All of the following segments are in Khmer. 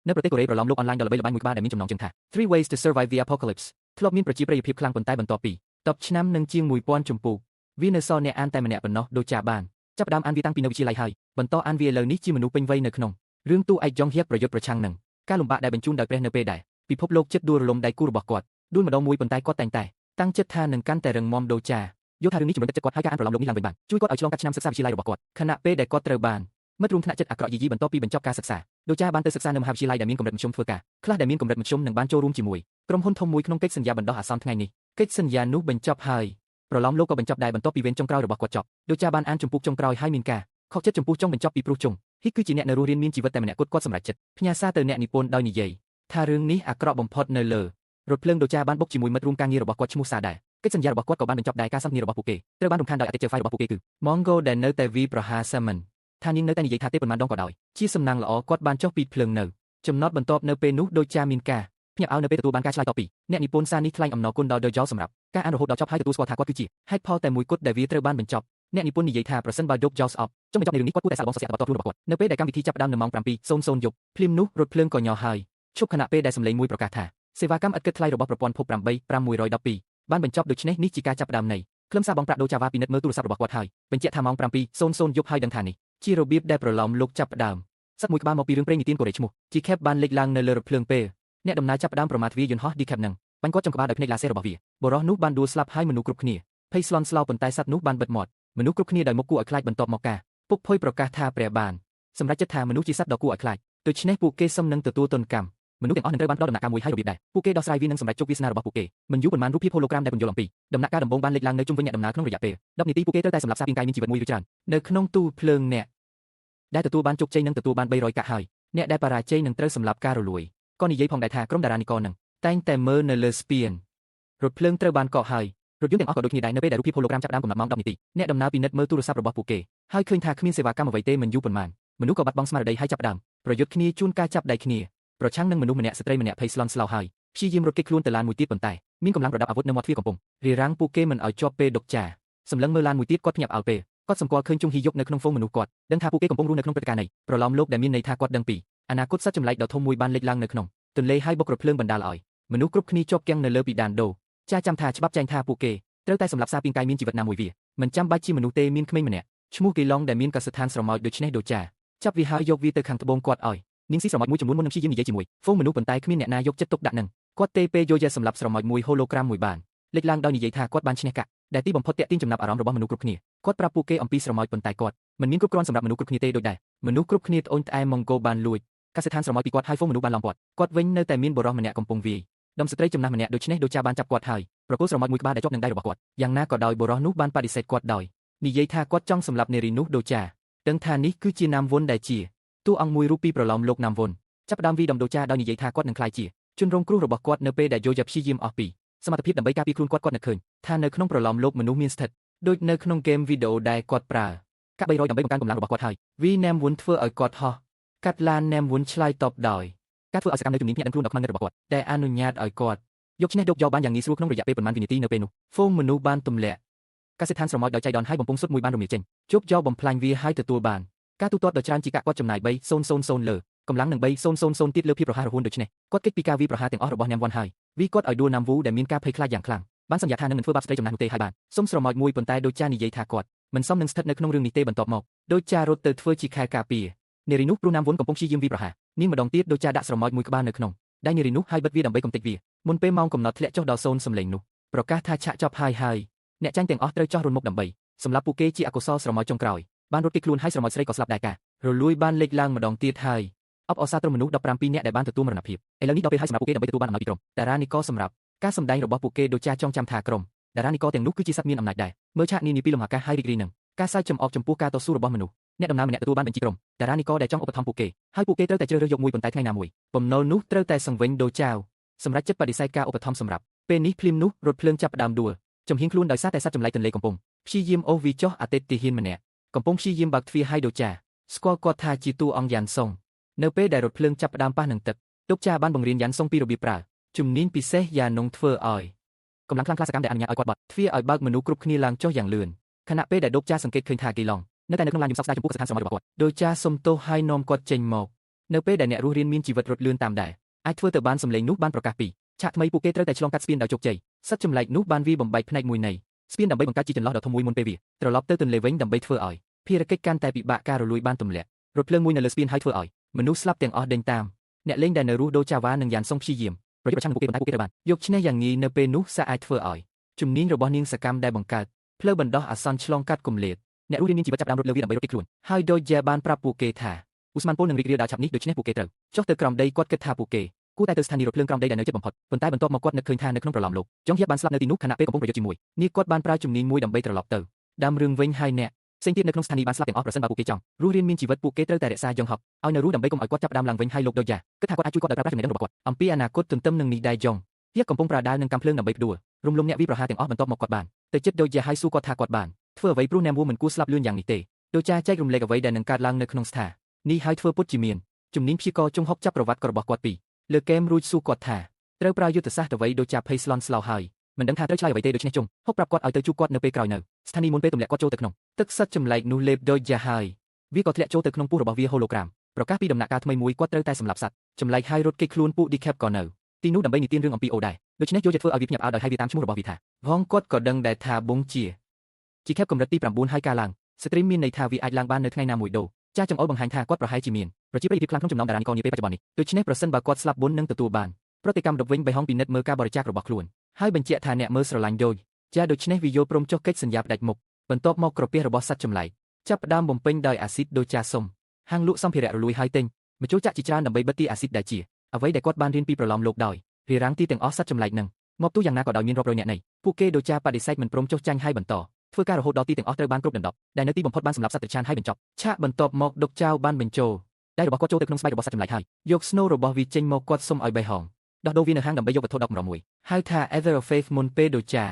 នៅប្រទេសកូរ៉េប្រឡំលោកអនឡាញដ៏ល្បីល្បាញមួយក្បាលដែលមានចំណងជើងថា Three Ways to Survive the Apocalypse ធ្លាប់មានប្រជាប្រិយភាពខ្លាំងប៉ុន្តែបន្ទាប់ពី10ឆ្នាំនិងជាង1000ជំពូកវានៅសល់អ្នកអានតែម្នាក់ប៉ុណ្ណោះដូចចាបានចាប់ផ្ដើមអានវាតាំងពីនៅវិទ្យាល័យហើយបន្តអានវាឥឡូវនេះជាមនុស្សពេញវ័យនៅក្នុងរឿងតួឯកយ៉ងហៀកប្រយុទ្ធប្រឆាំងនឹងការលំបាកដែលបញ្ជូនដោយព្រះនៅពេលដែលពិភពលោកជិតដួលរលំដៃគូរបស់គាត់ដួលម្ដងមួយប៉ុន្តែគាត់តែងតែតាំងចិត្តថានឹងកាន់តែរឹងមាំដូចចាយល់ថារឿងនេះជំរុញទឹកចិត្តគាត់ឲ្យការអានប្រឡំលោកនេះឡើងវិញបានជួយគាត់ឲ្យឆ្លងកាត់ឆ្នាំសិក្សាវិទ្យាល័យរបស់គាត់ខណៈពេលដែលគាត់ត្រូវបានមិត្តរួមថ្នាក់ចិត្តអាក្រក់យីបន្ទាប់ពីបញ្ចប់ការសិក្សាដូចចាបានទៅសិក្សានៅមហាវិទ្យាល័យដែលមានកម្រិតមធ្យមធ្វើការខ្លះដែលមានកម្រិតមធ្យមនឹងបានចូលរួមជាមួយក្រុមហ៊ុនធំមួយក្នុងកិច្ចសន្យាបណ្ដោះអាសន្នថ្ងៃនេះកិច្ចសន្យានោះបញ្ចប់ហើយប្រឡំលោកក៏បញ្ចប់ដែរបន្ទាប់ពីវេនចុងក្រោយរបស់គាត់ចប់ដូចចាបានអានចំពុកចុងក្រោយហើយមានការខកចិត្តចំពោះចុងបញ្ចប់ពីព្រោះចុងហ៊ីគឺជាអ្នកនៅរស់រានមានជីវិតតែម្នាក់គាត់សម្រេចចិត្តផ្ញើសារទៅអ្នកនិពន្ធដោយនិយាយថារឿងនេះអាក្រក់បំផុតនៅលើរថភ្លើងដូចចាបានបុកជាមួយមិត្តរួមការងាររបស់គាត់ឈ្មោះសាដែរកិច្ចសន្យារបស់គាត់ក៏បានបញ្ចប់ដែរការសន្ទនារបស់ពួកគេត្រូវបានរំខានដោយអតិថិជន file របស់ពួកគេគឺ Mongo ដែលនៅតែវីប្រហារ Salmon ថានាងនៅតែនិយាយថាទេប៉ុន្មានដងក៏ដោយជាសំណាងល្អគាត់បានចុះពីភ្លើងនៅចំណត់បន្ទាប់នៅពេលនោះដូចចាមានការភ្ញាក់ឲ្យនៅពេលទទួលបានការឆ្លើយតបពីអ្នកនិពន្ធសារនេះថ្លែងអំណរគុណដល់ Dojol សម្រាប់ការអានរហូតដល់ចប់ហើយទទួលស្គាល់ថាគាត់គឺជាហេតុផលតែមួយគត់ដែលវាត្រូវបានបញ្ចប់អ្នកនិពន្ធនិយាយថាប្រសិនបើ Dojol ស្អប់ចុងបញ្ចប់នៃរឿងនេះគាត់គួរតែសាកល្បងសរសេរអត្ថបទតខ្លួនរបស់គាត់នៅពេលដែលកម្មវិធីចាប់ផ្ដើមនៅម៉ោង 7:00 យប់ភ្លាមនោះរថភ្លើងក៏ញ័រហើយឈប់ខណៈពេលដែលសម្លេងមួយប្រកាសថាសេវាកម្មឥតគិតថ្លៃរបស់ប្រព័ន្ធភព 85112 បានបញ្ចប់ដូច្នេះនេះជាការចាប់ផ្ដើមនៃខ្លឹមសារបងប្រាក់ដូ Java ពិនិត្យមើលទូរស័ព្ទរបស់គាត់ហើយបញ្ជាក់ថាម៉ោង 7:00 យប់ហើយដឹងថានេះជារបៀបដែលប្រឡំលោកចាប់ផ្ដើមសត្វមួយក្បាលមកពីរឿងព្រេងនិទានកូរ៉េឈ្មោះ G-Cap បានលេចឡើងនៅលើរថភ្លើងពេលអ្នកដំណើរចាប់ផ្ដើមប្រមាថវាយន្តហោះ G-Cap នឹងបាញ់គាត់ចំក្បាលដោយភ្នែកឡាសេរបស់វាបរិះនោះបានដួលស្លាប់ហើយមនុស្សគ្រប់គ្នាភ័យស្លន់ស្លោប៉ុន្តែសត្វនោះបានបិទមាត់មនុស្សគ្រប់គ្នាដោយមុខគួរឲ្យខ្លាចបន្ទាប់មកការពុកភុយប្រកាសថាព្រះបានសម្រាប់ចិត្តថាមនុស្សជាសត្វដ៏គួរឲ្យខ្លាចដូច្នេះពួកគេសឹមនឹងទទួលទណ្ឌកម្មមនុស្សទាំងអស់នឹងត្រូវបានផ្ដល់ដំណាក់កាលមួយហើយរបៀបដែរពួកគេដោះស្រាយវានឹងសម្រេចជោគវាសនារបស់ពួកគេមិនយូរប៉ុន្មានរូបភាពហូឡូក្រាមដែលពន្យល់អំពីដំណាក់កាលដំបូងបានលេចឡើងនៅជុំវិញអ្នកដំណើរក្នុងរយៈពេល10នាទីពួកគេត្រូវតែសម្រាប់សារពាង្គកាយមានជីវិតមួយឬច្រើននៅក្នុងទូភ្លើងអ្នកដែលទទួលបានជោគជ័យនឹងទទួលបាន300កាក់ហើយអ្នកដែលបរាជ័យនឹងត្រូវសម្លាប់ការរលួយក៏និយាយផងដែរថាក្រុមតារានិករនឹងតែងតែមើលនៅលើស្ពានរថភ្លើងត្រូវបានកកហើយរថយន្តទាំងអស់ក៏ដូចគ្នាដែរនៅពេលដែលរូបភាពហូឡូក្រាមចាប់ផ្ដើមកំណត់ម៉ោង10នាទីអ្នកដំណើរពិនិត្យមើលទូរស័ព្ទរបស់ពួកគេហើយឃើញថាគ្មានសេវាកម្មអ្វីទេមិនយូរប៉ុន្មានមនុស្សក៏បាត់បង់ស្មារតីហើយចាប់ផ្ដើមប្រយុទ្ធគ្នាជួនការចាប់ដៃគ្នាប្រឆាំងនឹងមនុស្សម្នាក់ស្ត្រីម្នាក់ភ័យស្លន់ស្លោហើយព្យាយាមរត់គេចខ្លួនទៅឡានមួយទៀតប៉ុន្តែមានកម្លាំងប្រដាប់អាវុធនៅមាត់ទ្វារកំពុងរារាំងពួកគេមិនឲ្យជាប់ពេលដុកចាសម្លឹងមើលឡានមួយទៀតគាត់ភ្ញាក់ផ្អើលពេលគាត់សម្គាល់ឃើញជុងហ៊ីយុកនៅក្នុងហ្វូងមនុស្សគាត់ដឹងថាពួកគេកំពុងរស់នៅក្នុងព្រឹត្តិការណ៍នៃប្រឡំលោកដែលមានន័យថាគាត់ដឹងពីអនាគតសត្វចម្លែកដ៏ធំមួយបានលេចឡើងនៅក្នុងទន្លេហើយបុករថភ្លើងបណ្ដាលឲ្យមនុស្សគ្រប់គ្នាជាប់គាំងនៅលើពីដានដូចាចាំថាច្បាប់ចែងថាពួកគេត្រូវតែសម្លាប់សារពាង្គកាយមានជីវិតណាមួយវាមិនចាំបាច់ជាមនុស្សទេមានក្មេងម្នាក់ឈ្មោះកេឡុងដែលមានកសិដ្ឋានស្រមោចដូច្នេះដូចាចាប់វាហើយយកវាទៅខាងត្បូងគាត់ឲ្យនាងស៊ីស្រមោចមួយចំនួនមុននឹងព្យាយាមនិយាយជាមួយហ្វូងមនុស្សប៉ុន្តែគ្មានអ្នកណាយកចិត្តទុកដាក់នឹងគាត់ទេពេលយកយកសម្លាប់ស្រមោចមួយហូឡូក្រាមមួយបានលេចឡើងដោយនិយាយថាគាត់បានឈ្នះកាក់ដែលទីបំផុតទាក់ទាញចំណាប់អារម្មណ៍របស់មនុស្សគ្រប់គ្នាគាត់ប្រាប់ពួកគេអំពីស្រមោចប៉ុន្តែគាត់មិនមានគ្រប់គ្រាន់សម្រាប់មនុស្សគ្រប់គ្នាទេដូចដែរមនុស្សគ្រប់គ្នាត្អូញត្អែម៉ុងហ្គោបានលួចកសិដ្ឋានស្រមោចពីគាត់ហើយហ្វូងមនុស្សបានឡំគាត់វិញនៅតែមានបរិះម្នាក់កំពុងវាយដំស្ត្រីចំណាស់ម្នាក់ដូច្នេះដូចាបានចាប់គាត់ហើយប្រគល់ស្រមោចមួយក្បាលដែលជាប់នឹងដៃរបស់គាត់យ៉ាងណាក៏ដោយបរិះនោះបានបដិសេធគាត់ដោយនិយាយថាគាត់ចង់សម្លាប់នារីនោះដូចាដឹងថានេះគឺជាណាមវុនដែលជាតួអង្គមួយរូបពីប្រឡំលោកណាមវុនចាប់ផ្ដើមវីដំដូចាដោយនិយាយថាគាត់នឹងក្លាយជាជនរងគ្រោះរបស់គាត់នៅពេលដែលយោយ៉ាព្យាយាមអស់ពីសមត្ថភាពដើម្បីការពារខ្លួនគាត់នឹកឃើញថានៅក្នុងប្រឡំលោកមនុស្សមានស្ថិតដូចនៅក្នុងហ្គេមវីដេអូដែលគាត់ប្រើកាក់300ដើម្បីបង្កើនកម្លាំងរបស់គាត់ហើយវីណាមវុនធ្វើឲ្យគាត់ហោះកាត់ឡានណាមវុនឆ្លើយតបដោយការធ្វើឲ្យសកម្មនៅជំនាញភ្នាក់ដឹងខ្លួនដល់ខ្មាំងរបស់គាត់ដែលអនុញ្ញាតឲ្យគាត់យកឈ្នះដុកយកបានយ៉ាងងាយស្រួលក្នុងរយៈពេលប៉ុន្មានវិនាទីនៅពេលនោះហ្វូងមនុស្សបានទម្លាក់កសិដ្ឋានស្រមោចដោយចៃដន្យហើយបំពង់សុទ្ធមួយបានរំលាយចេញជោគយកបំផ្លាញវាហើយទទួលបានការទូទាត់ដ៏ច្រើនជាកាក់គាត់ចំណាយ300លើកម្លាំងនឹង300ទៀតលើភាពរហ័សរហួនដូច្នេះគាត់គេចពីការវាយប្រហារទាំងអស់របស់ណាំវ៉ាន់ហើយវាគាត់ឲ្យដួលណាំវូដែលមានការភ័យខ្លាចយ៉ាងខ្លាំងបានសន្យាថានឹងមិនធ្វើបាបស្ត្រីចំណាស់នោះទេហើយបានសុំស្រមោចមួយប៉ុន្តែដូចចានិយាយថាគាត់មិនសមនឹងស្ថិតនៅក្នុងរឿងនេះទេបន្ទាប់មកដូចចារត់ទៅធ្វើជាខែការពារនារីនោះព្រោះណាំវ៉ាន់កំពុងព្យាយាមវាយប្រហារនាងម្ដងទៀតដូចចាដាក់ស្រមោចមួយក្បាលនៅក្នុងដៃនារីនោះហើយបិទវាដើម្បីកំទេចវាមុនពេលម៉ោងកំណត់ធ្លាក់ចុះដល់0សំឡេងនោះប្រកាសថាឆាកចប់ហើយអ្នកចាញ់ទាំងអស់ត្រូវចោះរន្ធមុខដើម្បីសម្រាប់ពួកគេជាអកុសលស្រមោចចុងក្រោយបានរត់គេចខ្លួនហើយស្រមោចស្រីក៏ស្លាប់ដែរការរលួយបានលេចឡើងម្ដងទៀតហើយអបអរសាទរមនុស្ស17នាក់ដែលបានទទួលមរណភាពឥឡូវនេះដល់ពេលហើយសម្រាប់ពួកគេដើម្បីទទួលបានអំណោយពីក្រុមតារានិករសម្រាប់ការសម្ដែងរបស់ពួកគេដូចចាចង់ចាំថាក្រុមតារានិករទាំងនោះគឺជាសត្វមានអំណាចដែរមើលឆាកនានាពីលំហអាកាសហើយរីករាយនឹងការសើចចំអកចំពោះការតស៊ូរបស់មនុស្សអ្នកដំណើរម្នាក់ទទួលបានបញ្ជីក្រុមតារានិករដែលចង់ឧបត្ថម្ភពួកគេហើយពួកគេត្រូវតែជ្រើសរើសយកមួយប៉ុន្តែថ្ងៃណាមួយបំណុលនោះត្រូវតែសង្វេញដូចាវសម្រាប់ចិត្តបដិសេធការឧបត្ថម្ភសម្រាប់ពេលនេះភ្លាមនោះរថភ្លើងចាប់ផ្ដើមដួលចំហៀងខ្លួនដោយសារតែសត្វចម្លែកទន្លេកំពុងព្យាយាមអូសវាចុះអតិថិហ៊ានម្នាក់កំពុងព្យាយាមបើកទ្វារឲ្យដូចាស្គាល់គាត់ថាជាតួអង្គយ៉ាន់សុងនៅពេលដែលរថភ្លើងចាប់ផ្ដើមប៉ះនឹងទឹកតុកចាបានបង្រៀនយ៉ាន់សុងពីរបៀបប្រើជំនាញពិសេសយ៉ានងធ្វើឲ្យកម្លាំងខ្លាំងក្លាសកម្មដែលអនុញ្ញាតឲ្យគាត់បត់ទ្វារឲ្យបើកមនុស្សគ្រប់គ្នាឡើងចុះយ៉ាងលឿនខណៈពេលដែលតុកចាសង្កេតឃើញថាគីឡុងនៅតែនៅក្នុងឡានយំសោកស្ដាយចំពោះកសិដ្ឋានស្រមោចរបស់គាត់ដូចាសុំទោសហើយនាំគាត់ចេញមក នៅពេលដែលអ្នករស់រានមានជីវិតរត់លឿនតាមដែរអាចធ្វើទៅបានសម្លេងនោះបានប្រកាសពីឆាកថ្មីពួកគេត្រូវតែឆ្លងកាត់ស្ពានដោយជោគជ័យសត្វចម្លែកនោះបានវាបំបែកផ្នែកមួយនៃស្ពានដើម្បីបង្កើតជាចន្លោះដ៏ធំមួយមុនពេលវាត្រឡប់ទៅទន្លេវិញដើម្បីធ្វើឲ្យភារកិច្ចកាន់តែពិបាកការរលួយបានទម្លាក់រថភ្លើងមួយនៅលើស្ពានហើយធ្វើឲ្យមនុស្សស្លាប់ទាំងអស់ដេញតាមអ្នកលេងដែលនៅរស់ដូចាវ៉ានិងយ៉ានសុងព្យាយាមប្រយុទ្ធប្រឆាំងនឹងពួកគេប៉ុន្តែពួកគេត្រូវបានយកឈ្នះយ៉ាងងាយនៅពេលនោះសាអាចធ្វើឲ្យជំនាញរបស់នាងសកម្មដែលបង្កើតផ្លូវបណ្ដោះអាសន្នឆ្លងកាត់គម្លាតអ្នករស់រានមានជីវិតចាប់ផ្ដើមរត់លើវាដើម្បីរត់គេចខ្លួនហើយដូចជាបានប្រាប់ពួកគេថាឧស្ម័នពលនឹងរីករាលដាលឆាប់នេះដូច្នេះពួកគេត្រូវចុះទៅក្រោមដីគាត់គិតថាពួកគេគួរតែទៅស្ថានីយរថភ្លើងក្រោមដីដែលនៅជិតបំផុតប៉ុន្តែបន្ទាប់មកគាត់នឹកឃើញថានៅក្នុងប្រឡោមលោកចុងហៀបបានស្លាប់នៅទីនោះខណៈពេលកំពុងប្រយុទ្ធជាមួយនាងគាត់បានប្រើជំនាញមួយដើម្បីត្រឡប់ទៅដើមរឿងវិញហើយអ្នកផ្សេងទៀតនៅក្នុងស្ថានីយបានស្លាប់ទាំងអស់ប្រសិនបើពួកគេចង់រស់រានមានជីវិតពួកគេត្រូវតែរក្សាយ៉ងហុកឲ្យនៅរស់ដើម្បីកុំឲ្យគាត់ចាប់ផ្ដើមឡើងវិញហើយលោកដូយ៉ាគិតថាគាត់អាចជួយគាត់ដោយប្រើប្រាស់ចំណេះដឹងរបស់គាត់អំពីអនាគតទន្ទឹមនឹងនេះដែរយ៉ងហៀកំពុងប្រើដាវនឹងកាំភ្លើងដើម្បីផ្ដួលរំលំអ្នកវិប្រហារទាំងអស់បន្ទាប់មកគាត់បានទៅចិត្តដូយ៉ាហើយសួរគាត់ថាគាត់បានធ្វើអ្វីព្រោះអ្នកមួមិនគួរស្លាប់លឿនយ៉ាងនេះទេដូយ៉ាចែករំលែកអ្វីដែលនឹងកើតឡើងនៅក្នុងស្ថានេះហើយធ្វើពុតជាមានជំនាញព្យាករចុងហុកចាប់ប្រវត្តិរបស់គាត់ពីលើកែមរួចសួរគាត់ថាត្រូវប្រើយុទ្ធសាស្ត្រអ្វីដូយ៉ាភ័យស្លន់ស្លោហើយមិនដឹងថាត្រូវឆ្លើយអ្វីទេដូច្នេះចុងហុកប្រាប់គាត់ឲ្យទៅជួបគាត់នៅពេលក្រោយនៅស្ថានីយមុនពេលទម្លាក់គាត់ចូលទៅក្នុងទឹកសត្វចម្លែកនោះលេបដូយ៉ាហើយវាក៏ធ្លាក់ចូលទៅក្នុងពោះរបស់វាហូឡូក្រាមប្រកាសពីដំណាក់កាលថ្មីមួយគាត់ត្រូវតែសម្លាប់សត្វចម្លែកហើយរត់គេចខ្លួនពួក Decap ក៏នៅទីនោះដើម្បីនិទានរឿងអំពីអូដែរដូច្នេះយកចិត្តធ្វើឲ្យវាភ្ញាក់ផ្អើលដោយហៅវាតាមឈ្មោះរបស់វាថាផងគាត់ក៏ដឹងដែរថាបងជា Decap កម្រិតទី9ហើយការឡើងស្ត្រីមានន័យថាវាអាចឡើងបាននៅថ្ងៃណាមួយដូចាស់ចង្អុលបង្ហាញថាគាត់ប្រហែលជាមានប្រជាប្រិយភាពខ្លាំងក្នុងចំណោមតារានិករនាពេលបច្ចុប្បន្ននេះដូច្នេះប្រសិនបើគាត់ស្លាប់បុណ្យនឹងទទួលបានប្រតិកម្មរំវិញបេះហងពិនិត្យមើលការបរិច្ចាគរបស់ខ្លួនហើយបញ្ជាក់ថាអ្នកមើលស្រឡាញ់ដូចចាដូច្នេះវាយល់ព្រមចុះកិច្ចសន្យាផ្ដាច់មុខបន្ទាប់មកក្រពះរបស់សត្វចម្លែកចាប់ផ្ដើមបំពេញដោយអាស៊ីតដូចចាសុំហាងលក់សម្ភារៈរលួយហើយទិញម្ជុលចាក់ជាច្រើនដើម្បីបិទទីអាស៊ីតដែលជាអ្វីដែលគាត់បានរៀនពីប្រឡោមលោកដោយរារាំងទីទាំងអស់សត្វចម្លែកនឹងមកទោះយ៉ាងណាក៏ដោយមានរាប់រយអ្នកនៃពួកគេដូចចាបដិសេធមិនព្រមចុះចាញ់ហើយបន្តធ្វើការរហូតដល់ទីទាំងអស់ត្រូវបានគ្រប់ដណ្ដប់ដែលនៅទីបំផុតបានសម្លាប់សត្វត្រឆានហើយបញ្ចប់ឆាកបន្ទាប់មកដុកចៅបានបញ្ចូលដៃរបស់គាត់ចូលទៅក្នុងស្បែករបស់សត្វចម្លែកហើយយកស្នូរបស់វាចេញមកគាត់សុំឲ្យបេះហងដោះដូរវានៅហាងដើម្បីយកវត្ថុដកម្រមួយហៅថា Ether of Faith មុនពេលដូចា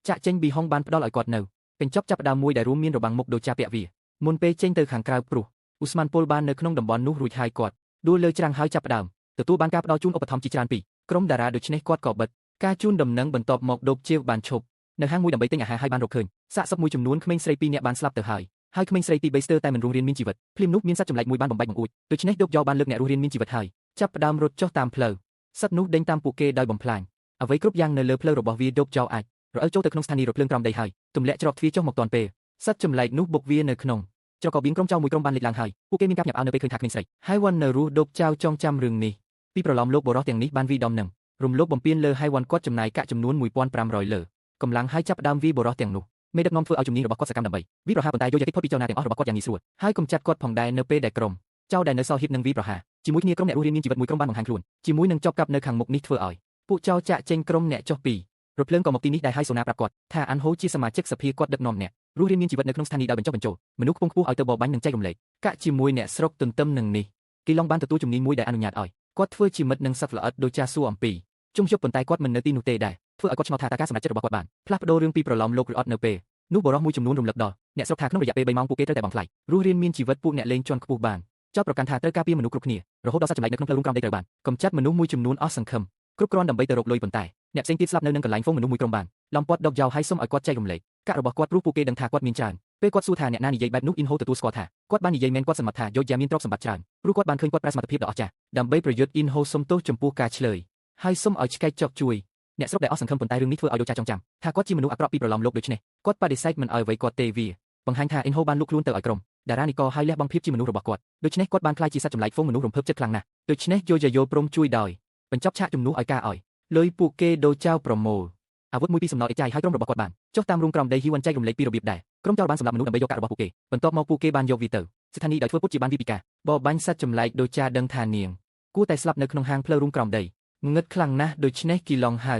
ចាក់ចេញពីហងបានផ្ដល់ឲ្យគាត់នៅកញ្ចប់ចាប់ផ្ដើមមួយដែលរួមមានរបាំងមុខដូចាពាក់វាមុនពេលចេញទៅខាងក្រៅព្រោះឧស្ម័នពលបាននៅក្នុងតំបន់នោះរួចហើយគាត់ដួលលើច្រាំងហើយចាប់ផ្ដើមទទួលបានការផ្ដល់ជូនឧបត្ថម្ភជាច្រើនពីក្រុមតារាដូច្នេះគាត់ក៏បិទការជូនដំណឹងបន្ទាប់មកដូបជាវបានឈប់នៅហាងមួយដើម្បីទិញអាហារហើយបានរកឃើញសាកសពមួយចំនួនក្មេងស្រី2នាក់បានស្លាប់ទៅហើយក្មេងស្រីទី3ស្ទើរតែមិនរស់រានមានជីវិតភ្លាមនោះមានសត្វចម្លែកមួយបានបំបែកបង្អួចដូច្នេះដូបយកបានលើកអ្នករស់រានមានជីវិតហើយចាប់ផ្ដើមរត់ចុះតាមផ្លូវសត្វនោះដេញតាមពួកគេដោយបំផ្លាញអ្វីគ្រប់យ៉ាងនៅលើផ្លូវរបស់វាដូបចោលអាចរអិលចូលទៅក្នុងស្ថានីយរថភ្លើងក្រោមដីហើយទម្លាក់ច្រកទ្វារចុះមកទាន់ពេលសត្វចម្លែកនោះបុកវានៅក្នុងច្រកកបៀងក្រុមចៅមួយក្រុមបានលេចឡើងហើយពួកគេមានការភ្ញាក់ផ្អើលនៅពេលឃើញថាក្មេងស្រីហើយវ៉ាន់នៅរស់ដូបចៅចងចាំរឿងនេះពីប្រឡោមលោកបរោះទាំងនេះបានវីដំនឹងរំលោភបំពានលើហើយវ៉ាន់គាត់ចំណាយកាក់ចំនួន1500លើកម្លាំងហើយចាប់ផ្ដើមវាបរោះទាំងនោះមេដឹកនាំធ្វើឲ្យជំនាញរបស់គាត់សកម្មដើម្បីវិប្រហាប៉ុន្តែយកយកតិចផុតពីចលនាទាំងអស់របស់គាត់យ៉ាងងាយស្រួលហើយកុំចាត់គាត់ផងដែរនៅពេលដែលក្រុមចៅដែលនៅសល់ហ៊ីបនឹងវិប្រហាជាមួយគ្នាក្រុមអ្នករស់រានមានជីវិតមួយក្រុមបានបង្ហាញខ្លួនជាមួយនឹងជាប់កាប់នៅខាងមុខនេះធ្វើឲ្យពួកចៅចាក់ចេញក្រុមអ្នកចុះពីរថភ្លើងក៏មកទីនេះដែរហើយសូណាប្រាប់គាត់ថាអានហូជាសមាជិកសភាគាត់ដឹកនាំអ្នករស់រានមានជីវិតនៅក្នុងស្ថានីយ៍ដោយបញ្ចុះបញ្ចូលមនុស្សខ្ពង់ខ្ពស់ឲ្យទៅបបាញ់និងចែករំលែកកាក់ជាមួយអ្នកស្រុកទន្ទឹមនឹងនេះគីឡុងបានទទួលជំនាញមួយដែលអនុញ្ញាតឲ្យគាត់ធ្វើជាមិត្តនឹងសត្វល្អិតដូចចាសួរអំពីជុំជប់ប៉ុន្តែគាត់មិននៅទីនោះទេដែរធ្វើឲ្យគាត់ឆ្ងល់ថាតើការសម្រេចចិត្តរបស់គាត់បានផ្លាស់ប្ដូររឿងពីប្រឡោមលោកឬអត់នៅពេលនោះបរិះមួយចំនួនរំលឹកដល់អ្នកស្រុកថាក្នុងរយៈពេល3ម៉ោងពួកគេត្រូវតែបង់ថ្លៃរស់រានមានជីវិតពួកអ្នកលេងជាន់ខ្ពស់បានចោទប្រកាន់ថាត្រូវការពារមនុស្សគ្រប់គ្នារហូតដល់សត្វចម្លែកនៅក្នុងផ្លូវរួមក្រោមដីត្រូវបានកំចាត់មនុស្សមួយចំនួនអស់សង្ឃឹមគ្រប់គ្រាន់ដើម្បីទៅរកលុយប៉ុន្តែអ្នកផ្សេងទៀតស្លាប់នៅនឹងកន្លែងហ្វូងមនុស្សមួយក្រុមបានឡំពាត់ដកយ៉ោហើយសុំឲ្យគាត់ចែករំលែកកាក់របស់គាត់ព្រោះពួកគេដឹងថាគាត់មានច្រើនពេលគាត់សួរថាអ្នកណានិយាយបែបនោះអ៊ីនហូទទួលស្គាល់ថាគាត់បាននិយាយមែនគាត់សន្មតថាយោយ៉ាមានទ្រព្យសម្បត្តិច្រើនព្រោះគាត់បានឃើញគាត់ប្រើសមត្ថភាពដ៏អស្ចារ្យដើម្បីប្រយុទ្ធអ៊ីនហូសុំទោសចំពោះការឆ្លើយហើយសុំឲ្យឆ្កែចុកជួយអ្នកស្រុកដែលអស់សង្ឃឹមប៉ុន្តែរឿងនេះធ្វើឲ្យយោយ៉ាចងចាំថាគាត់ជាមនុស្សអាក្រក់ពីប្រឡោមលោកដូច្នេះគាត់បដិសេធមិនឲ្យអ្វីគាត់ទេវាបង្ហាញថាអ៊ីនហូបានលួចខ្លួនទៅឲ្យក្រុមតារានិករហើយលះបង់ភាពជាមនុស្សរបស់គាត់ដូច្នេះគាត់បានក្លាយជាសត្វចម្លែកហ្វូងមនុស្សរំភើបចិត្តខ្លាំងណាស់ដូច្នេះយោយ៉ាយោព្រមជួយដោយបញ្ចប់ឆាកជំនួសឲ្យការឲ្យលុយពួកគេដូរចៅប្រមូលអាវុធមួយពីសំណល់អេចាយហើយក្រុមរបស់គាត់បានចុះតាមរូងក្រោមដីហ៊ីវ៉ាន់ចែករំលែកពីរបៀបដែរក្រុមចៅបានសម្លាប់មនុស្សដើម្បីយកកាក់របស់ពួកគេបន្ទាប់មកពួកគេបានយកវាទៅស្ថានីយ៍ដោយធ្វើពុតជាបានវិពីការបបាញ់សត្វចម្លែកដូចាដឹងថានាងគួរតែស្លាប់នៅក្នុងហាងផ្លូវរូងក្រោមដីងឹតខ្លាំងណាស់ដូច្នេះគីឡុងហៅ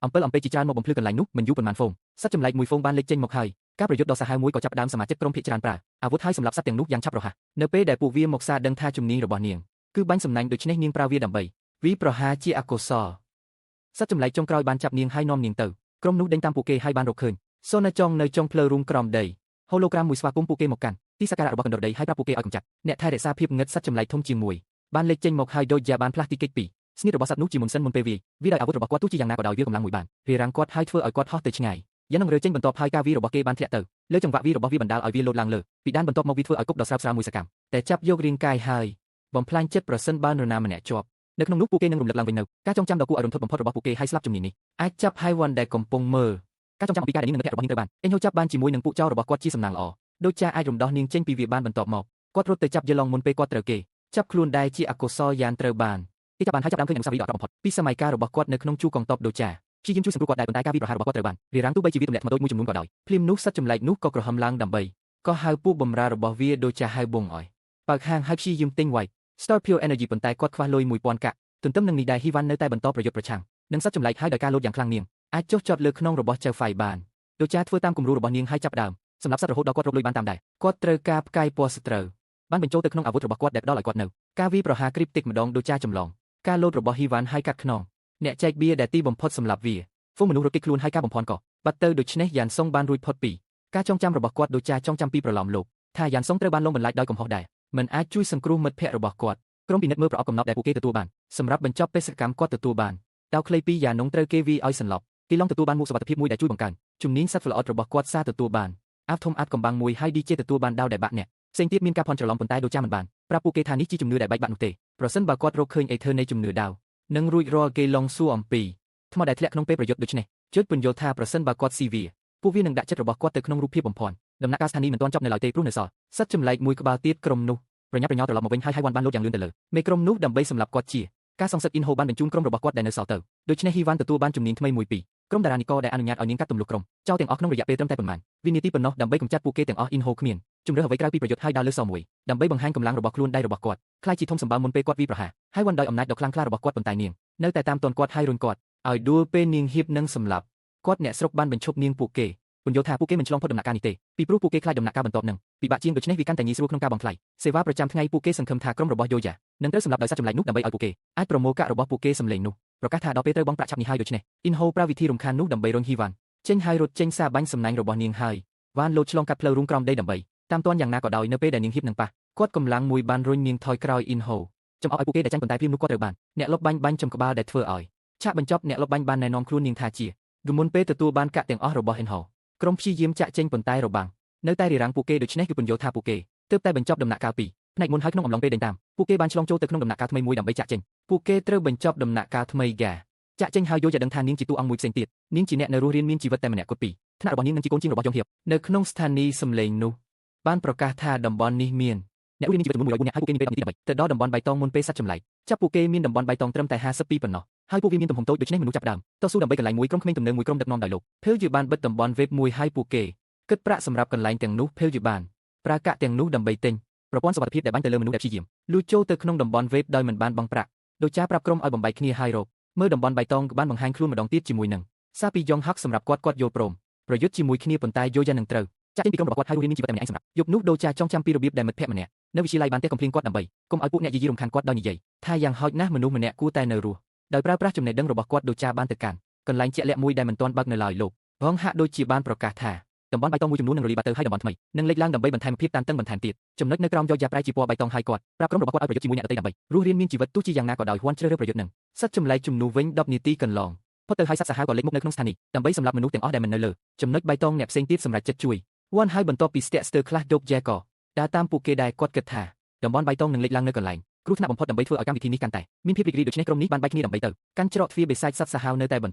អំពិលអំពែជាច្រើនមកបំភ្លឺកន្លែងនោះមិនយូរប៉ុន្មានហ្វូងសត្វចម្លែកមួយហ្វូងបានលេចចេញមកហើយការប្រយុទ្ធដ៏សាហាវមួយក៏ចាប់ផ្ដើមសមាជិកក្រុមភាគច្រើនប្រើអាវុធហើយសម្លាប់សត្វទាំងនោះយ៉ាងឆាប់រហ័សនៅពេលដែលពួកវាមកសារដឹងថាជំនាញរបស់នាងគឺបាញ់សំណាញ់ដូច្នេះនាងប្រើវាដើម្បីវិប្រហាជាអកុសលសត្វចម្លែកចុងក្រោយបានចាប់នាងហើយនាំនាងទៅក្រុមនោះដេញតាមពួកគេហើយបានរកឃើញសូណាចងនៅចុងផ្លូវរូងក្រោមដីហូឡូក្រាមមួយស្វាគមន៍ពួកគេមកកាន់ទីសក្ការៈរបស់កណ្ដុរដីហើយប្រាប់ពួកគេឲ្យកម្ចាត់អ្នកថែរក្សាភាពងឹតសត្វចម្លែកធំជាងមួយបានលេចចេញមកហើយដូចជាបានផ្លាស់ទីកិច្ចពីស្នៀតរបស់សត្វនោះជាមុនសិនមុនពេលវាដោយអាវុធរបស់គាត់ទោះជាយ៉ាងណាក៏ដោយវាកម្លាំងមួយបានរារាំងគាត់ហើយធ្វើឲ្យគាត់ហោះទៅឆ្ងាយយ៉ាងនឹងរើចេញបន្ទាប់ហើយការវារបស់គេបានធ្លាក់ទៅលើចង្វាក់វារបស់វាបណ្ដាលឲ្យវាលោតឡើងលើពីដានបន្ទាប់មកវាធ្វើឲ្យគប់ដល់ស្រាប់ស្រាវមួយសកម្មតែចាប់យករាងកាយហើយ បំផ្លាញចិត្តប្រសិនបើនរណាម្នាក់ជាប់នៅក្នុងនោះពួកគេនឹងរំលឹកឡើងវិញនូវការចងចាំដ៏គួរឲ្យរន្ធត់បំផុតរបស់ពួកគេហើយស្លាប់ជំនាញនេះអាចចាប់ហើយវ៉ាន់ដែលកំពុងមើលការចងចាំអំពីការដែលនាងនិងមិត្តភក្តិរបស់នាងត្រូវបានអេញហូចាប់បានជាមួយនឹងពួកចៅរបស់គាត់ជាសំណាងល្អដូចជាអាចរំដោះនាងចេញពីវាបានបន្ទាប់មកគាត់រត់ទៅចាប់យឡងមុនពេលគាត់ត្រូវគេចាប់ខ្លួនដែលជាអកុសលយ៉ាងត្រូវបានគេចាប់បានហើយចាប់ដើមឃើញអនុស្សាវរីយ៍ដ៏អាក្រក់បំផុតពីសម័យកាលរបស់គាត់នៅក្នុងជួរកងទ័ពដូចាព្យាយាមជួយសង្គ្រោះគាត់ដែរប៉ុន្តែការវាយប្រហាររបស់គាត់ត្រូវបានរារាំងទោះបីជាវាទម្លាក់ថ្មតូចមួយចំនួនក៏ដោយភ្លាមនោះសត្វចម្លែកនោះក៏ក្រហមឡើងដើម្បីក៏ហៅពួកបម្រើរបស់វាដូចជាហៅបងអយបើកហាងហើយព្យាយាមទិញ White Star Pure Energy ប៉ុន្តែគាត់ខ្វះលុយ 1000 កាក់ទន្ទឹមនឹងនេះដែរហ៊ីវ៉ាន់នៅតែបន្តប្រយុទ្ធប្រឆាំងនឹងសត្វចម្លែកហើយដោយការលោតយ៉ាងខ្លាំងនាងអាចចុះចតលើក្នុងរបស់ចៅហ្វាយបានដូចាធ្វើតាមគំរូរបស់នាងហើយចាប់ដើមសម្រាប់សត្វរហូតដល់គាត់រកលុយបានតាមដែរគាត់ត្រូវការផ្កាយពណ៌សត្រូវបានបញ្ចូលទៅក្នុងអាវុធរបស់គាត់ដែលផ្ដល់ឲ្យគាត់នៅការវាយប្រហារគ្រីបតិកម្ដងដូចាចម្លងការលោតរបស់ហ៊ីវ៉ាន់ហើយកាត់ខ្នងអ្នកចែកបៀដែលទីបំផុតសម្រាប់វាហ្វូងមនុស្សរត់គេចខ្លួនហើយការបំផន់ក៏បាត់ទៅដូច្នេះយ៉ានសុងបានរួចផុតពីការចងចាំរបស់គាត់ដូចាចងចាំពីប្រឡំលោកថាយ៉ានសុងត្រូវបានលងបន្លាចដោយកំហុសដែរមិនអាចជួយសង្គ្រោះមិត្តភ័ក្តិរបស់គាត់ក្រុមពិនិត្យមើលប្រអប់កំណត់ដែលពួកគេទទួលបានសម្រាប់បញ្ចប់បេសកកម្មគាត់ទទួលបានតៅខ្លីពីយ៉ានងត្រូវគេវាយឲ្យសន្លប់គេឡងទទួលបានមុខសុវត្ថិភាពមួយដែលជួយបង្កើនជំនាញសត្វល្អិតរបស់គាត់សារទទួលបានអាវធំអាតកំបាំងមួយហើយ DJ ទទួលបានដាវដែលបាក់អ្នកផ្សេងទៀតមានការភ័ន្តច្រឡំប៉ុន្តែដូចាមិនបានប្រាប់ពួកគេថានេះជាជំនឿដែលបែកបាក់នោះទេប្រសិនបើគាត់រកឃើញអេធើនៃជំនឿដាវនឹងរួចរាល់គេឡងសួរអំពីថ្មដែលធ្លាក់ក្នុងពេលប្រយុទ្ធដូច្នេះជឿពន្យល់ថាប្រសិនបើគាត់ស៊ីវាពួកវានឹងដាក់ចិត្តរបស់គាត់ទៅក្នុងរូបភាពបំផន់ដំណាក់កាលស្ថានីយ៍មិនទាន់ចប់នៅឡើយទេព្រោះនៅសល់សត្វចម្លែកមួយក្បាលទៀតក្រុមនោះប្រញាប់ប្រញាល់ត្រឡប់មកវិញហើយវ៉ាន់បានលោតយ៉ាងលឿនទៅលើមេក្រុមនោះដើម្បីសម្លាប់គាត់ជាការសងសឹកអ៊ីនហូបានបញ្ជូនក្រុមរបស់គាត់ដែលនៅសល់ទៅដូច្នេះហ៊ីវ៉ាន់ទទួលបានជំនាញថ្មីមួយពីក្រុមតារានីកដែលអនុញ្ញាតឲ្យនាងកាត់ទម្លុះក្រុមចោលទាំងអស់ក្នុងរយៈពេលត្រឹមតែប៉ុន្មានវិនាទីប៉ុណ្ណោះដើម្បីកម្ចាត់ពួកគេទាំងអស់អ៊ីនហូគ្មានជំរឿសអ្វីក្រៅពីប្រយុទ្ធហើយដើរលើសមួយដើម្បីបង្ហាញកម្លាំងរបស់ខ្លួនដៃរបស់គាត់ខ្លាយជាធំសម្បើមមុនពេលគាត់វាយប្រហារហើយវ៉ាន់ដោយអំណាចដ៏ខ្លាំងក្លារបស់គាត់ប៉ុន្តែនាងនៅតែតាមទាន់គាត់ហើយរុញគាត់ឲ្យដួលពេលនាងហៀបនឹងសម្លាប់គាត់អ្នកស្រុកបានបញ្ឈប់នាងពួកគេពន្យល់ថាពួកគេមិនឆ្លងផុតដំណាក់កាលនេះទេពីព្រោះពួកគេខ្លាចដំណាក់កាលបន្ទាប់នឹងពិបាកជាងដូច្នេះវាកាន់តែងាយស្រួលក្នុងការបង់ថ្លៃសេវាប្រចាំថ្ងៃពួកគេសង្ឃឹមថាក្រុមរបស់យោយ៉ានឹងត្រូវសម្លាប់ដោយសត្វចម្លែកនោះដើម្បីឲ្យពួកគេអាចប្រមូលកាក់របស់ពួកគេសម្លេងនោះប្រកាសថាដល់ពេលត្រូវបង់ប្រាក់ឆាប់នេះហើយដូច្នេះអ៊ីនហូប្រើវិធីរំខាននោះដើម្បីរុញហ៊ីវ៉ាន់ចេញហើយរត់ចេញសារបាញ់សំណាញ់របស់នាងហើយវ៉ានលោតឆ្លងកាត់ផ្លូវរូងក្រោមដីដើម្បីតាមទាន់យ៉ាងណាក៏ដោយនៅពេលដែលនាងហៀបនឹងប៉ះគាត់កម្លាំងមួយបានរុញនាងថយក្រោយអ៊ីនហូចំអកឲ្យពួកគេដែលចាញ់ប៉ុន្តែព្រាមនោះគាត់ត្រូវបានអ្នកលបបាញ់ចំក្បាលដែលធ្វើឲ្យឆាកបញ្ចប់អ្នកលបបាញ់បានណែនាំខ្លួននាងថាជាគឺមុនពេលទទួលបានកាក់ទាំងអស់របស់អ៊ីនហូក្រុមព្យាយាមចាក់ចេញប៉ុន្តែរបាំងនៅតែរារាំងពួកគេដូច្នេះគឺពន្យល់ថាពួកគេទើបតែបញ្ចប់ដំណាក់កាល2ផ្នែកមុនហើយក្នុងអំឡុងពេលដេញតាមពួកគេបានឆ្លងចូលទៅក្នុងដំណាក់កាលថ្មីមួយដើម្បីចាក់ចេញពួកគេត្រូវបញ្ចប់ដំណាក់កាលថ្មីហ្គាចាក់ចេញហើយយកจะដឹងថានាងជាតួអង្គមួយផ្សេងទៀតនាងជាអ្នកនៅរស់រានមានជីវិតតែម្នាក់គត់ពីថ្នាក់របស់នាងនឹងជាកូនជាងរបស់យងហៀបនៅក្នុងស្ថានីយ៍សំឡេងនោះបានប្រកាសថាតំបន់នេះមានអ្នករស់រានមានជីវិតចំនួន104នាក់ហើយពួកគេមានពេល12ដើម្បីទៅដល់តំបន់បៃតងមុនពេលសត្វចម្លែកចាប់ពួកគេមានតំបន់បៃតងត្រឹមតែ52ប៉ុណ្ណោះហើយពួកវាមានទំហំតូចដូច្នេះមនុស្សចាប់ដើមតស៊ូដើម្បីកន្លែងមួយក្រុមក្មេងទំនើងមួយក្រុមដឹកនាំដោយលោកភេលយឺបានបិទតំបន់វេបមួយហើយពួកគេគិតប្រាក់សម្រាប់កន្លែងទាំងនោះភេលយឺបានប្រើកាក់ទាំងនោះដើម្បីទិញប្រព័ន្ធសុវត្ថិភាពដែលបាញ់ទៅលើមនុស្សដែលព្យាយាមលួចចូលទៅក្នុងតំបន់វេបដោយមិនបានបង់ប្រាក់ដោយចាប្រាប់ក្រុមឲ្យបំបីគ្នាហើយរកមើលតំបន់បៃតងក៏បានបង្ហាញខ្លួនម្ដងទៀតជាមួយនឹងសារពីយ៉ងហាក់សម្រាប់គាត់យល់ព្រមប្រយុទ្ធជាមួយគ្នាប៉ុន្តែយោយ៉ានឹងត្រូវចាក់ចេញពីក្រុមរបស់គាត់ហើយរស់រានមានជីវិតតែម្នាក់ឯងសម្រាប់យប់នោះដូចាចងចាំពីរបៀបដែលមិត្តភក្តិម្នាក់នៅវិទ្យាល័យបានទេកំភ្លៀងគាត់ដើម្បីកុំឲ្យពួកអ្នកយាយីរំខានគាត់ដោយនិយាយថាយ៉ាងហោចណាស់មនុស្សម្នាក់គួរតែនៅរស់ដោយប្រើប្រាស់ចំណេះដឹងរបស់គាត់ដូចាបានទៅកាន់កន្លែងជាក់លាក់មួយដែលមិនទាន់បើកនៅឡើយលោកហងហាក់ដូចជាបានប្រកាសថាតំបន់បៃតងមួយចំនួននឹងរលាយបាត់ទៅហើយតំបន់ថ្មីនឹងលេចឡើងដើម្បីបន្ថែមភាពតានតឹងបន្ថែមទៀតចំណុចនៅក្រោមយកយ៉ាប្រែជាពណ៌បៃតងហើយគាត់ប្រាប់ក្រុមរបស់គាត់ឲ្យប្រយុទ្ធជាមួយអ្នកដទៃដើម្បីរស់រានមានជីវិតទោះជាយ៉ាងណាក៏ដោយហ៊ុនជ្រើសរើសប្រយុទ្ធនឹងសត្វចម្លែកជំនួសវិញ10នាទីកន្លងផុតទៅហើយសត្វសាហាវក៏លេចមុខនៅក្នុងស្ថានីយ៍ដើម្បីសម្លាប់មនុស្សទាំងអស់ដែលមិននៅលើចំណុចបៃតងអ្នកផ្សេងទៀតសម្រាប់ចិត្តជួយវ៉ាន់ហើយបន្ទាប់ពីស្ទាក់ស្ទើរខ្លះដុកយ៉ែក៏ដើរតាមពួកគេដែលគាត់គិតថាតំបន់បៃតងនឹងលេចឡើងនៅកន្លែងគ្រោះថ្នាក់បំផុតដើម្បីធ្វើឲ្យកម្មវិធីនេះកាន់តែមានភាពរីករាយដូច្នេះក្រុមនេះបានបែកគ្នាដើម្បីទៅកាន់ច្រកទ្វារបិសាចសត្វសាហាវនៅតែបន្ត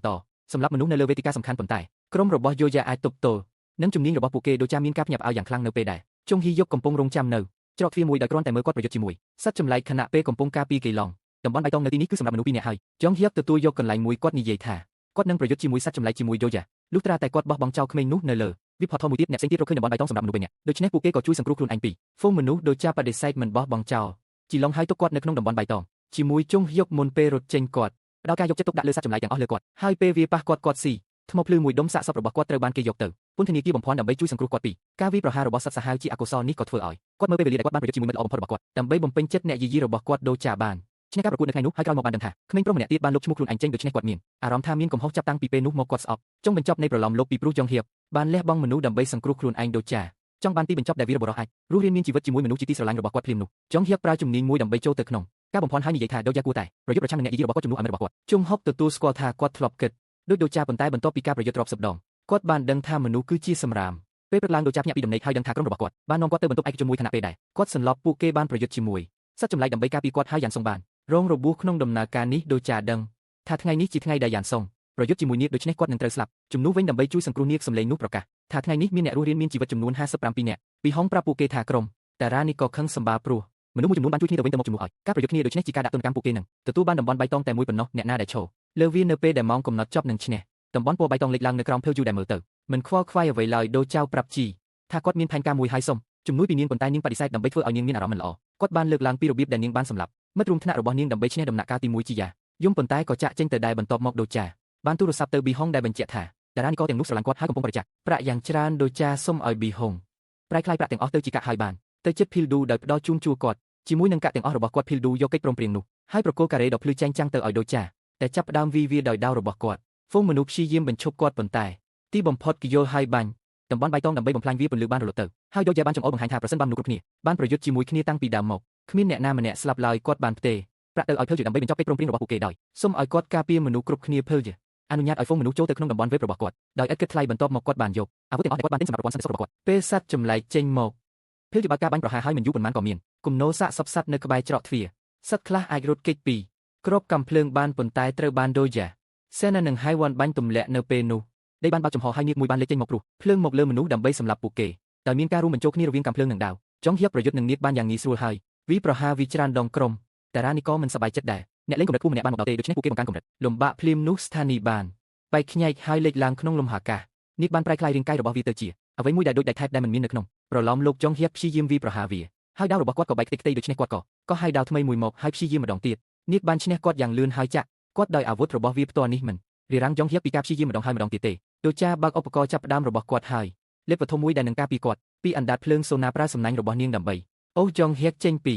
សម្រាប់មនុស្សនៅលើវេទិកាសំខាន់ប៉ុន្តែក្រុមរបស់យោយ៉ាអាចទប់ទល់នឹងជំនាញរបស់ពួកគេដូចជាមានការភ្ញាក់ផ្អើលយ៉ាងខ្លាំងនៅពេលដែលជុងហ៊ីយកកំពុងរងចាំនៅច្រកទ្វារមួយដោយគ្រាន់តែមើលគាត់ប្រយុទ្ធជាមួយសត្វចម្លែកខណៈពេលកំពុងការពារគេឡងតំបន់បៃតងនៅទីនេះគឺសម្រាប់មនុស្សពីរនាក់ហើយចុងហ៊ីយកទទួលយកកន្លែងមួយគាត់និយាយថាគាត់នឹងប្រយុទ្ធជាមួយសត្វចម្លែកជាមួយយោយ៉ាលុះត្រាតែគាត់បោះបង់ចោលក្មេងនោះនៅលើវិផតថមួយទៀតអ្នកផ្សេងទៀតរកឃើញតំបន់បៃតងសម្រាប់មនុស្សពីរនាក់ដូច្នេះពួកគេក៏ជួយសង្គ្រោះខ្លួនឯងពីហ្វូងមនុស្សដូចជាបដិសេធមិនបោះបង់ចោលជីឡុងហើយទុកគាត់នៅក្នុងតំបន់បៃតងជាមួយជុងហ៊ីយកមុនពេលរត់ចេញគាត់ផ្ដល់ការយកចិត្តទុកដាក់លើសត្វចម្លែកទាំងអស់លើគាត់ហើយពេលវាប៉ះគាត់ស៊ីថ្មភ្លឺមួយដុំសាកសពរបស់គាត់ត្រូវបានគេយកទៅពន្ធនាគារបំផន់ដើម្បីជួយសង្គ្រោះគាត់ពីការវាយប្រហាររបស់សត្វសាហាវជាអកុសលនេះក៏ធ្វើឲ្យគាត់មើលពេលវេលាដែលគាត់បានប្រយុទ្ធជាមួយមិត្តល្អបំផុតរបស់គាត់ដើម្បីបំពេញចិត្តអ្នកយាយីរបស់គាត់ដូចចាបានឈ្នះការប្រកួតនៅថ្ងៃនោះហើយក្រោយមកបានដឹងថាក្មេងប្រុសម្នាក់ទៀតបានលុបឈ្មោះខ្លួនឯងចេញដូច្នេះគាត់មានអារម្មណ៍ថាមានកំហុសចាប់តាំងពីពេលនោះមកគាត់ស្អប់ចុងបញ្ចប់នៃប្រឡំលោកពីព្រោះយ៉ងហៀបបានលះបង់មនុស្សដើម្បីសង្គ្រោះខ្លួនឯងដូចចាចង់បានទីបញ្ចប់ដែលវីរបុរសអាចរស់រានមានជីវិតជាមួយមនុស្សជាទីស្រឡាញ់របស់គាត់ភ្លាមនោះចុងហៀបប្រើជំនាញមួយដើម្បីចូលទៅក្នុងការបំផន់ហើយនិយាយថាដូចយ៉ាគួរតែប្រយុទ្ធប្រឆាំងនឹងអ្នកយាយីរបស់គាត់ជំនួសឲ្យមិត្តរបស់គាត់ជុងហុកទទួលស្គាល់ថាគាត់ធ្លាប់គិតដូចចាប៉ុន្តែបន្ទាប់ពីការប្រយុទ្ធរាប់សិបដងគាត់បានដឹងថាមនុស្សគឺជាសម្រាមពេលព្រឹកឡើងដូចចាភ្ញាក់ពីដំណេកហើយដឹងថាក្រុមរបស់គាត់បាននាំគាត់ទៅបន្ទប់ឯកជនមួយខណៈពេលដែរគាត់សន្លប់ពួកគេបានប្រយុទ្ធជាមួយ សត្វចម្លែកដើម្បីការពារគាត់ហើយយ៉ាងសុងបានរងរបួសក្នុងដំណើរការនេះដោយចាដឹងថាថ្ងៃនេះជាថ្ងៃដែលយ៉ាងសុងប្រយុទ្ធជាមួយនាគដូច្នេះគាត់នឹងត្រូវស្លាប់ជំនួសវិញដើម្បីជួយសង្គ្រោះនាគសម្លេងនោះប្រកាសថាថ្ងៃនេះមានអ្នករស់រានមានជីវិតចំនួន57នាក់ពីហុងប្រាប់ពួកគេថាក្រុមតារ៉ានេះក៏ខឹងសម្បាព្រោះមនុស្សមួយចំនួនបានជួយគ្នាទៅវិញទៅមកជំនួសឲ្យការប្រយុទ្ធគ្នាដូច្នេះជាការដាក់ទណ្ឌកម្មពួកគេនឹងទទួលបានតំបន់បៃតងតែមួយប៉ុណ្ណោះអ្នកណាដែលឈរលើវានៅពេលដែលម៉ោងកំណត់ចប់នឹងឈ្នះតំបន់ពណ៌បៃតងលេចឡើងនៅក្រោមភើយយូដែលមើលទៅមិនខ្វល់ខ្វាយអ្វីឡើយដូចៅប្រាប់ជីថាគាត់មានផែនការមួយហើយសុំជំនួយពីនាងប៉ុន្តែនាងបដិសេធដើម្បីធ្វើឲ្យនាងមានអារម្មណ៍មិនល្អគាត់បានលើកឡើងពីរបៀបដែលនាងបានសម្លាប់មិត្តរួមថ្នាក់របស់នាងដើម្បីឈ្នះដំណាក់កាលទី1ជាយ៉ាយំប៉ុន្តែក៏ចាក់ចេញទៅដែរបន្ទាប់មកដូចាបានទូរស័ព្ទទៅប៊ីហុងដែលបញ្ជាក់ថាតារានីក៏ទាំងនោះស្រឡាញ់គាត់ហើយកំពុងបរិច្ចាគប្រាក់យ៉ាងច្រើនដូចាសុំឲ្យប៊ីហុងប្រែក្លាយប្រាក់ទាំងអស់ទៅជាកាក់ហើយបានទៅចិត្តភីលឌូដោយផ្ដល់ជូនជួគាត់ជាមួយនឹងកាក់ទាំងអស់របស់គាត់ភីលឌូយកកិច្ចព្រមព្រៀងនោះហើយប្រគល់ការ៉េដ៏ភ្លឺចែងចាំងទៅឲ្យដូចាតែចាប់ផ្ដើមវីវាដោយដាវរបស់គាត់ហ្វូងមនុស្សព្យាយាមបញ្ឈប់គាត់ប៉ុន្តែទីបំផុតគីយល់ហើយបាញ់តំបន់បៃតងដើម្បីបំផ្លាញវាពន្លឺបានរលត់ទៅហើយដូចជាបានចង្អុលបង្ហាញថាប្រសិនបើមនុស្សគ្រប់គ្នាបានប្រយុទ្ធជាមួយគ្នាតាំងពីដើមមកគ្មានអ្នកណាម្នាក់ស្លាប់ឡើយគាត់បានផ្ទេរប្រាក់ទៅឲ្យភើលជាដើម្បីបញ្ចប់កិច្ចព្រមព្រៀងរបស់ពួកគេដោយសុំឲ្យគាត់ការពារមនុស្សគ្រប់គ្នាភើលជាអនុញ្ញាតឲ្យហ្វូងមនុស្សចូលទៅក្នុងតំបន់វេបរបស់គាត់ដោយឥតគិតថ្លៃបន្ទាប់មកគាត់បានយកអាវុធទាំងអស់ដែលគាត់បានទិញសម្រាប់ប្រព័ន្ធសន្តិសុខរបស់គាត់ពេលសัตว์ចម្លែកចេញមកភើលជាបើកការបាញ់ប្រហារហើយមិនយូរប៉ុន្មានក៏មានគំនោសាកសពសัตว์នៅក្បែរច្រកទ្វារសัตว์ខ្លះអាចរត់គេចពីក្របកាំភ្លើងបានប៉ុន្តែត្រូវបានដូយ៉ាសេណានិងហៃវ៉ាន់បាញ់ទម្លាក់នៅពេលនោះដីបានបើកចំហហើយនាគមួយបានលេចចេញមកព្រោះភ្លើងមកលើមនុស្សដើម្បីសម្លាប់ពួកគេដោយមានការរួមបញ្ចូលគ្នារវាងកាំភ្លើងនិងដាវចុងហៀបប្រយុទ្ធនឹងនាគបានយ៉ាងងាយស្រួលហើយវីប្រហារវីច្រើនដងក្រុមតារ៉ានីក៏មិនសប្បាយចិត្តដែរអ្នកលេងកម្រិតគូម្នាក់បានមកដល់ទេដូច្នេះពួកគេបង្កើនកម្រិតលំបាកភ្លាមនោះស្ថានីយ៍បានបែកខ្ញែកហើយលេចឡើងក្នុងលំហាកាសនាគបានប្រែក្លាយរាងកាយរបស់វាទៅជាអ្វីមួយដែលដូចដែកថែបដែលមិនមាននៅក្នុងប្រឡំលោកចុងហៀបព្យាយាមវីប្រហារវាហើយដាវរបស់គាត់ក៏បែកខ្ទេចខ្ទីដូច្នេះគាត់ក៏ហើយដាវថ្មីមួយមកហើយព្យាយាមម្ដងទៀតនាគបានឈ្នះគាត់យ៉ាងលឿនហើយចាក់គាត់ដោយអាវុធរបស់វាផ្ទាល់នេះមិនរារាំងចុងហៀបពីការព្យាយាមម្ដងហើយម្ដងទៀតទេដូចជាបើកឧបករណ៍ចាប់ផ្ដើមរបស់គាត់ហើយលេបវត្ថុមួយដែលនឹងការពារគាត់ពីអណ្ដាតភ្លើងសូណាប្រើសំណាញ់របស់នាងដើម្បីអូចុងហៀបចេញពី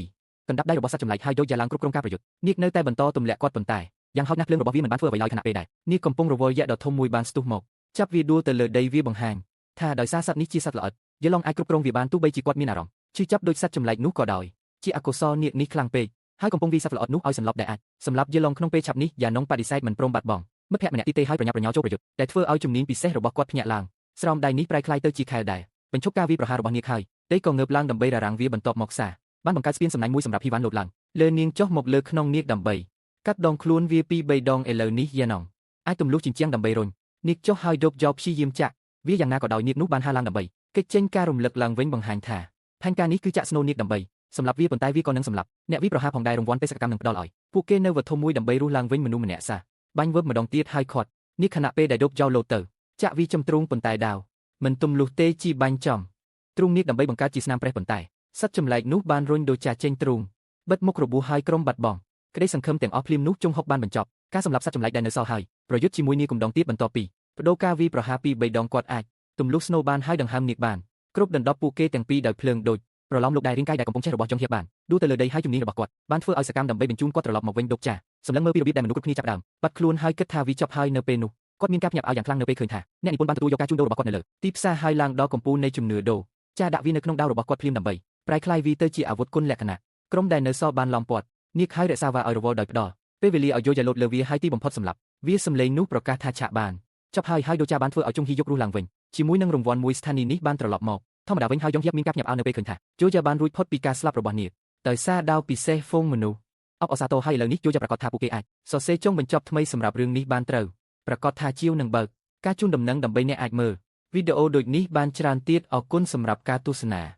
កណ្ដាប់ដៃរបស់សត្វចម្លែកហើយដូចយ៉ាងឡើងគ្រប់គ្រងការប្រយុទ្ធនាគនៅតែបន្តទម្លាក់គាត់ប៉ុន្តែយ៉ាងហោចណាស់ភ្លើងរបស់វាមិនបានធ្វើអ្វីឡើយខណៈពេលដែរនាគកំពុងរវល់យៈដ៏ធំមួយបានស្ទុះមកចាប់វាដួលទៅលើដីវាបង្ហាញថាដោយសារសត្វនេះជាសត្វល្អិតយឡងអាចគ្រប់គ្រងវាបានទោះបីជាគាត់មានអារម្មណ៍ឈឺចាប់ដូចសត្វចម្លែកនោះក៏ដោយជាអកុសលនាគនេះខ្លាំងពេកហើយកំពុងវាសត្វល្អិតនោះឲ្យសន្លប់ដែលអាចសម្លាប់យឡងក្នុងពេលឆាប់នេះយ៉ានងបដិសេធមិនព្រមបាត់បង់មិត្តភក្តិម្នាក់ទីទេឲ្យប្រញាប់ប្រញោចូលប្រយុទ្ធតែធ្វើឲ្យជំនាញពិសេសរបស់គាត់ភ្ញាក់ឡើងស្រោមដៃនេះប្រែក្លាយទៅជាខែលដែរបញ្ឈប់ការវាយប្រហាររបស់នាគហើយទេក៏ងើបឡើងដើម្បីរារាំងវាបន្ទាប់មកសាបានបង្កើតស្ពានសំណាញ់មួយសម្រាប់ហ៊ីវ៉ាន់លោតឡើងលើនាងចុះមកលើក្នុងនាគដើម្បីកាត់ដងខ្លួនវាពី3ដងឥឡូវនេះយ៉ានងអាចទម្លុះជញ្ជាំងដើម្បីរុញនាគចុះហើយដប់យកព្យាយាមចាក់វាយ៉ាងណាក៏ដោយនាគនោះបានហើរឡើងដើម្បីគេចចេញការរំលឹកឡើងវិញបង្ហាញថាផែនការនេះគឺចាក់ស្នូលនាគដើម្បីសម្រាប់វាប៉ុន្តែវាក៏នឹងសម្លាប់អ្នកវាយប្រហារផងដែររង្វាន់បេសកកម្មនឹងផ្ដល់ឲ្យពួកគេនៅវត្ថុមួយដើម្បីរស់ឡើងវិញមនុស្សម្នាក់សាបាញ់វើបម្ដងទៀតហើយខាត់នេះខណៈពេលដែលដប់យកលោតទៅចាក់វាចំទ្រូងប៉ុន្តែដាវមិនទំលុះទេជីបាញ់ចំទ្រូងនាគដើម្បីបង្កើតជាស្នាមប្រេះប៉ុន្តែសត្វចម្លែកនោះបានរុញដូចចាចេញទ្រូងបិទមុខរបួសហើយក្រុមបាត់បង់ក្តីសង្ឃឹមទាំងអស់ភ្លាមនោះចុងហុកបានបញ្ចប់ការសម្លាប់សត្វចម្លែកដែលនៅសល់ហើយប្រយុទ្ធជាមួយនាគកំដងទៀតបន្ទាប់ពីបដូរការវាយប្រហារពី3ដងគាត់អាចទម្លុះស្នូបានហើយដង្ហើមនាគបានគ្រប់ដណ្ដប់ពួកគេទាំងពីរដោយភ្លើងដូចប្រឡំលោកដែររាងកាយដែលកំពុងចេះរបស់ចុងហៀបបានដួលទៅលើដីហើយជំនាញរបស់គាត់បានធ្វើឲ្យសកម្មដើម្បីបញ្ជូនគាត់ត្រឡប់មកវិញដប់ចាសម្លឹងមើលពីរបៀបដែលមនុស្សគ្រប់គ្នាចាប់ដើមបាត់ខ្លួនហើយគិតថាវាចប់ហើយនៅពេលនោះគាត់មានការភ្ញាក់ផ្អើលយ៉ាងខ្លាំងនៅពេលឃើញថាអ្នកនិពន្ធបានទទួលយកការជួញដូររបស់គាត់នៅលើទីផ្សារហើយឡើងដល់កំពូលនៃជំនឿដូរចាដាក់វានៅក្នុងដាវរបស់គាត់ភ្លាមដើម្បីប្រែក្លាយវាទៅជាអាវុធគុណលក្ខណៈក្រុមដែលនៅសល់បានឡំពាត់នាគហើយរក្សាវាឲ្យរវល់ដោយផ្ដល់ពេលវេលាឲ្យយកយ៉ាឡូតលើវាហើយទីបំផុតសម្លាប់វាសម្លេងនោះប្រកាសថាឆាក់បានចប់ហើយដូចាបានធ្វើឲ្យជុងហ៊ីយករស់ឡើងវិញជាមួយនឹងរង្វាន់មួយស្ថានីយ៍នេះបានត្រឡប់មកធម្មតាវិញហើយយងហៀបមានការភ្ញាក់ផ្អើលនៅពេលឃើញថាជូយ៉ាបានរួចផុតពីការស្លាប់របស់នាគដោយសារដាវពិសេសហ្វូងមនុស្សអបអសាទរហើយឥឡូវនេះជូយ៉ាប្រកាសថាពួកគេអាចសរសេរចុងបញ្ចប់ថ្មីសម្រាប់រឿងនេះបានត្រូវប្រកាសថាជាវនឹងបើកការជូនដំណឹងដើម្បីអ្នកអាចមើលវីដេអូដូចនេះបានច្រើនទៀតអរគុណសម្រាប់ការទស្សនា